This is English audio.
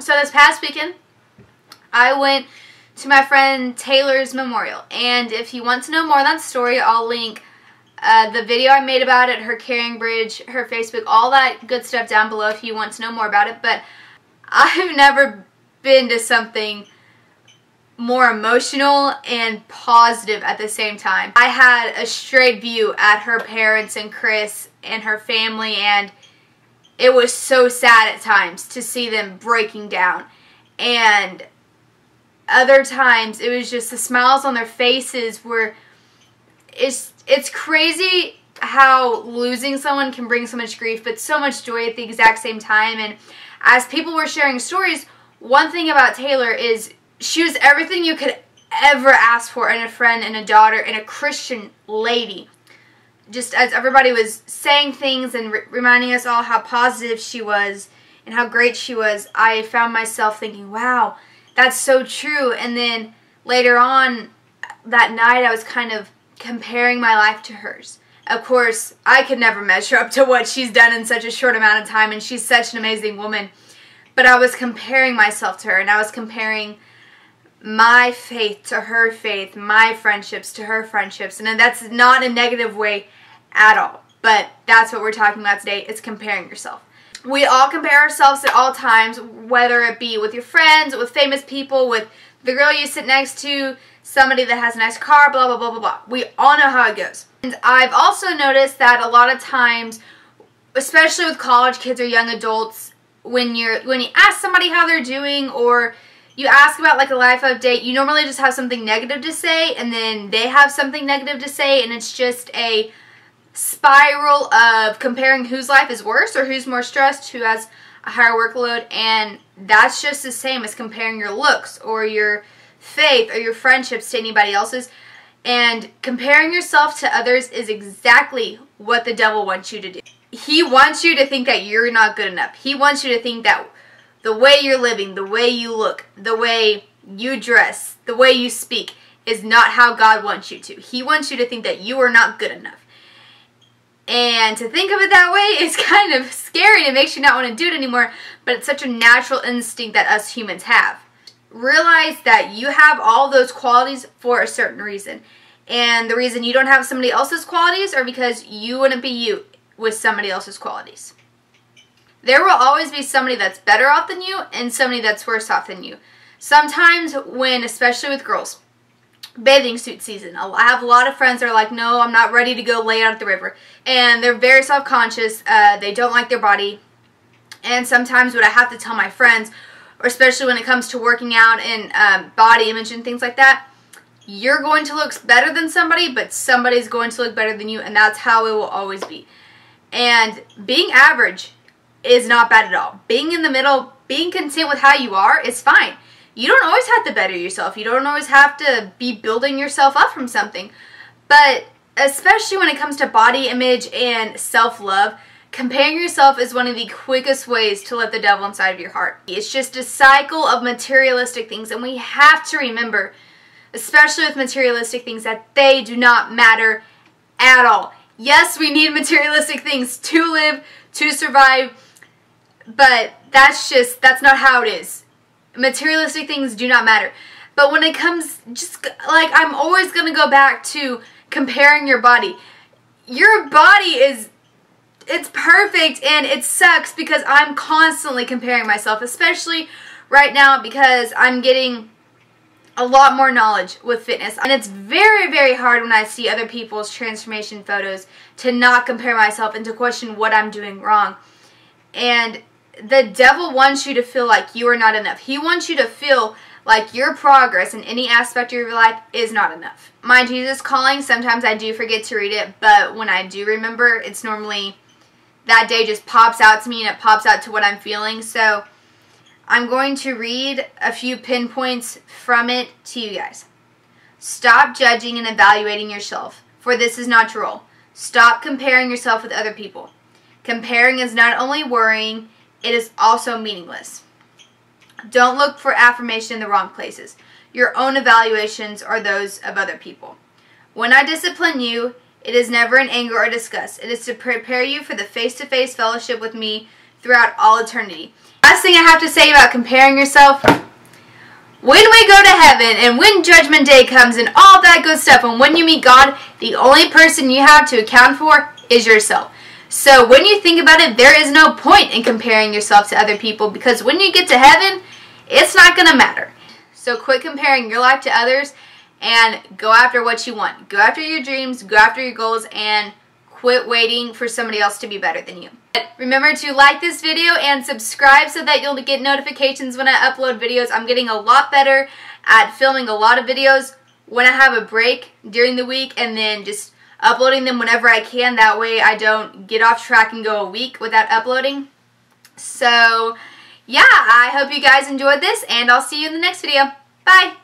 So this past weekend, I went to my friend Taylor's memorial, and if you want to know more on that story, I'll link the video I made about it, her carrying bridge, her Facebook, all that good stuff down below if you want to know more about it. But I've never been to something more emotional and positive at the same time. I had a straight view at her parents and Chris and her family, and it was so sad at times to see them breaking down. And other times it was just the smiles on their faces were, it's crazy how losing someone can bring so much grief but so much joy at the exact same time. And as people were sharing stories, one thing about Taylor is she was everything you could ever ask for in a friend and a daughter and a Christian lady. Just as everybody was saying things and reminding us all how positive she was and how great she was, I found myself thinking, wow, that's so true. And then later on that night, I was kind of comparing my life to hers. Of course, I could never measure up to what she's done in such a short amount of time, and she's such an amazing woman. But I was comparing myself to her, and I was comparing my faith to her faith, my friendships to her friendships. And that's not a negative way at all, but that's what we're talking about today. It's comparing yourself. We all compare ourselves at all times, whether it be with your friends, with famous people, with the girl you sit next to, somebody that has a nice car, blah, blah, blah, blah, blah. We all know how it goes. And I've also noticed that a lot of times, especially with college kids or young adults, when you ask somebody how they're doing, or you ask about like a life update, you normally just have something negative to say, and then they have something negative to say, and it's just a spiral of comparing whose life is worse or who's more stressed, who has a higher workload. And that's just the same as comparing your looks or your faith or your friendships to anybody else's. And comparing yourself to others is exactly what the devil wants you to do. He wants you to think that you're not good enough. He wants you to think that the way you're living, the way you look, the way you dress, the way you speak is not how God wants you to. He wants you to think that you are not good enough. And to think of it that way is kind of scary, and it makes you not want to do it anymore, but it's such a natural instinct that us humans have. Realize that you have all those qualities for a certain reason. And the reason you don't have somebody else's qualities are because you wouldn't be you with somebody else's qualities. There will always be somebody that's better off than you and somebody that's worse off than you. Sometimes when, especially with girls, bathing suit season, I have a lot of friends that are like, no, I'm not ready to go lay out at the river. And they're very self-conscious. They don't like their body. And sometimes what I have to tell my friends, or especially when it comes to working out and body image and things like that, you're going to look better than somebody, but somebody's going to look better than you, and that's how it will always be. And being average is not bad at all. Being in the middle, being content with how you are is fine. You don't always have to better yourself. You don't always have to be building yourself up from something. But especially when it comes to body image and self-love, comparing yourself is one of the quickest ways to let the devil inside of your heart. It's just a cycle of materialistic things, and we have to remember, especially with materialistic things, that they do not matter at all. Yes, we need materialistic things to live, to survive, but that's not how it is. Materialistic things do not matter. But when it comes, just like, I'm always going to go back to comparing your body. Your body it's perfect, and it sucks because I'm constantly comparing myself, especially right now because I'm getting a lot more knowledge with fitness. And it's very, very hard when I see other people's transformation photos to not compare myself and to question what I'm doing wrong. And the devil wants you to feel like you are not enough. He wants you to feel like your progress in any aspect of your life is not enough. My Jesus Calling, sometimes I do forget to read it, but when I do remember, it's normally that day just pops out to me, and it pops out to what I'm feeling. So I'm going to read a few pinpoints from it to you guys. Stop judging and evaluating yourself, for this is not your role. Stop comparing yourself with other people. Comparing is not only worrying, it is also meaningless. Don't look for affirmation in the wrong places. Your own evaluations are those of other people. When I discipline you, it is never in anger or disgust. It is to prepare you for the face-to-face fellowship with me throughout all eternity. Last thing I have to say about comparing yourself, when we go to heaven and when Judgment Day comes and all that good stuff, and when you meet God, the only person you have to account for is yourself. So when you think about it, there is no point in comparing yourself to other people, because when you get to heaven, it's not going to matter. So quit comparing your life to others and go after what you want. Go after your dreams, go after your goals, and quit waiting for somebody else to be better than you. Remember to like this video and subscribe so that you'll get notifications when I upload videos. I'm getting a lot better at filming a lot of videos when I have a break during the week, and then just uploading them whenever I can. That way I don't get off track and go a week without uploading. So yeah, I hope you guys enjoyed this, and I'll see you in the next video. Bye!